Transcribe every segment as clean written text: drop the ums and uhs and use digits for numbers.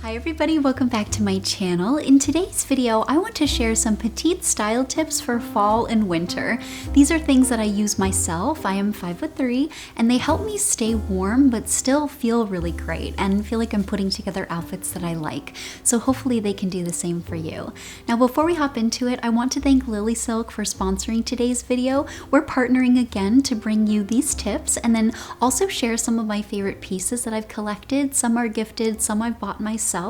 Hi everybody, welcome back to my channel. In today's video, I want to share some petite style tips for fall and winter. These are things that I use myself. I am 5'3", and they help me stay warm but still feel really great and feel like I'm putting together outfits that I like. So hopefully they can do the same for you. Now before we hop into it, I want to thank Lily Silk for sponsoring today's video. We're partnering again to bring you these tips and then also share some of my favorite pieces that I've collected. Some are gifted, some I've bought myself.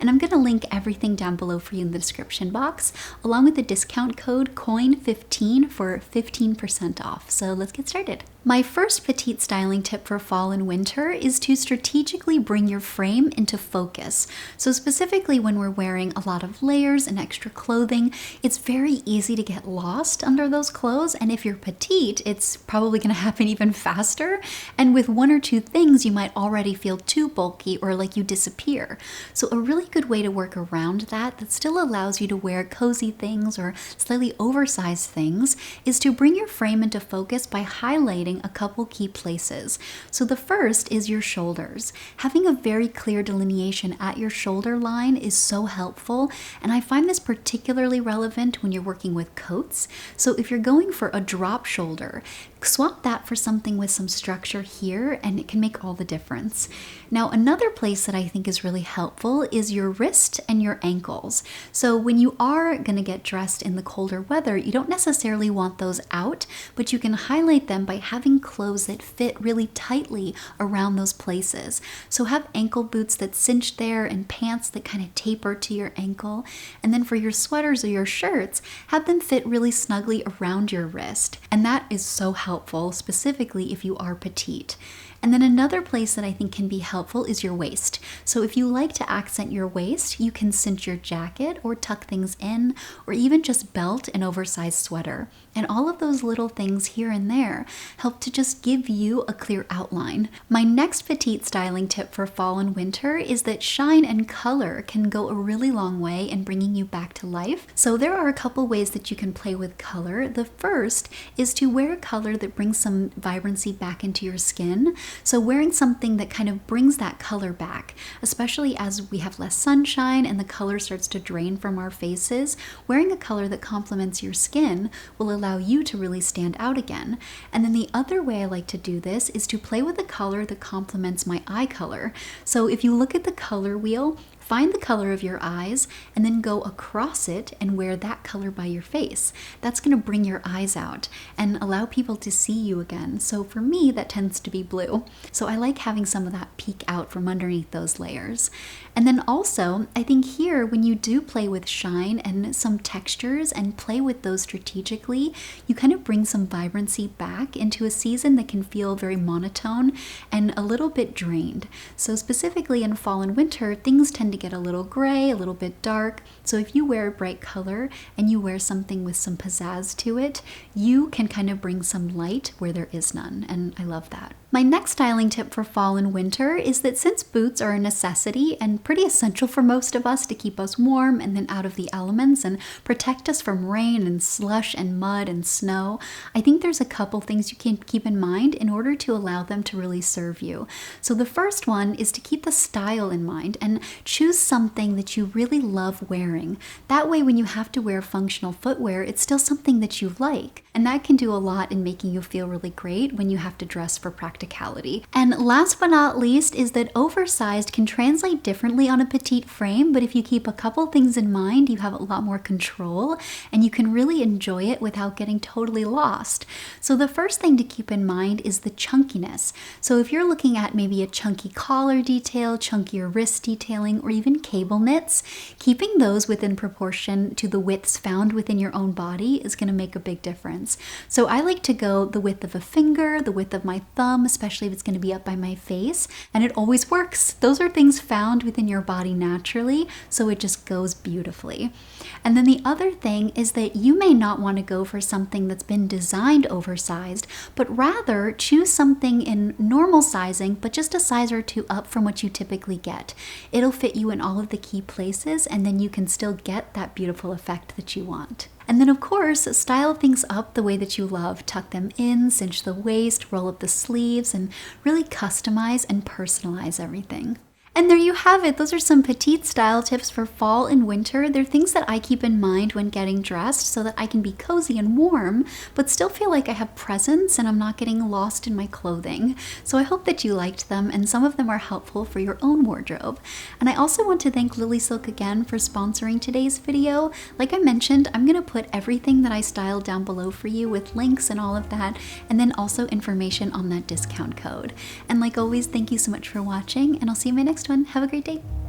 And I'm going to link everything down below for you in the description box, along with the discount code COIN15 for 15% off. So let's get started. My first petite styling tip for fall and winter is to strategically bring your frame into focus. So specifically when we're wearing a lot of layers and extra clothing, it's very easy to get lost under those clothes. And if you're petite, it's probably going to happen even faster. And with one or two things, you might already feel too bulky or like you disappear. So a really good way to work around that still allows you to wear cozy things or slightly oversized things is to bring your frame into focus by highlighting a couple key places. So the first is your shoulders. Having a very clear delineation at your shoulder line is so helpful, and I find this particularly relevant when you're working with coats. So if you're going for a drop shoulder, swap that for something with some structure here and it can make all the difference. Now another place that I think is really helpful is your wrist and your ankles. So when you are going to get dressed in the colder weather, you don't necessarily want those out, but you can highlight them by having clothes that fit really tightly around those places. So have ankle boots that cinch there and pants that kind of taper to your ankle. And then for your sweaters or your shirts, have them fit really snugly around your wrist. And that is so helpful, specifically if you are petite. And then another place that I think can be helpful is your waist. So if you like to accent your waist, you can cinch your jacket or tuck things in, or even just belt an oversized sweater. And all of those little things here and there help to just give you a clear outline. My next petite styling tip for fall and winter is that shine and color can go a really long way in bringing you back to life. So there are a couple ways that you can play with color. The first is to wear a color that brings some vibrancy back into your skin. So wearing something that kind of brings that color back, especially as we have less sunshine and the color starts to drain from our faces, wearing a color that complements your skin will allow you to really stand out again. And then the other way I like to do this is to play with a color that complements my eye color. So if you look at the color wheel, find the color of your eyes and then go across it and wear that color by your face. That's going to bring your eyes out and allow people to see you again. So for me, that tends to be blue. So I like having some of that peek out from underneath those layers. And then also, I think here, when you do play with shine and some textures and play with those strategically, you kind of bring some vibrancy back into a season that can feel very monotone and a little bit drained. So specifically in fall and winter, things tend to get a little gray, a little bit dark. So if you wear a bright color and you wear something with some pizzazz to it, you can kind of bring some light where there is none, and I love that. My next styling tip for fall and winter is that since boots are a necessity and pretty essential for most of us to keep us warm and then out of the elements and protect us from rain and slush and mud and snow, I think there's a couple things you can keep in mind in order to allow them to really serve you. So the first one is to keep the style in mind and choose something that you really love wearing. That way when you have to wear functional footwear, it's still something that you like. And that can do a lot in making you feel really great when you have to dress for practicality. And last but not least is that oversized can translate differently on a petite frame, but if you keep a couple things in mind, you have a lot more control and you can really enjoy it without getting totally lost. So the first thing to keep in mind is the chunkiness. So if you're looking at maybe a chunky collar detail, chunkier wrist detailing, or even cable knits, keeping those within proportion to the widths found within your own body is going to make a big difference. So I like to go the width of a finger, the width of my thumb, especially if it's going to be up by my face, and it always works. Those are things found within your body naturally, so it just goes beautifully. And then the other thing is that you may not want to go for something that's been designed oversized, but rather choose something in normal sizing, but just a size or two up from what you typically get. It'll fit you you in all of the key places, and then you can still get that beautiful effect that you want. And then of course, style things up the way that you love. Tuck them in, cinch the waist, roll up the sleeves, and really customize and personalize everything. And there you have it. Those are some petite style tips for fall and winter. They're things that I keep in mind when getting dressed so that I can be cozy and warm, but still feel like I have presence and I'm not getting lost in my clothing. So I hope that you liked them, and some of them are helpful for your own wardrobe. And I also want to thank Lily Silk again for sponsoring today's video. Like I mentioned, I'm gonna put everything that I styled down below for you with links and all of that, and then also information on that discount code. And like always, thank you so much for watching, and I'll see you in my next one. Have a great day.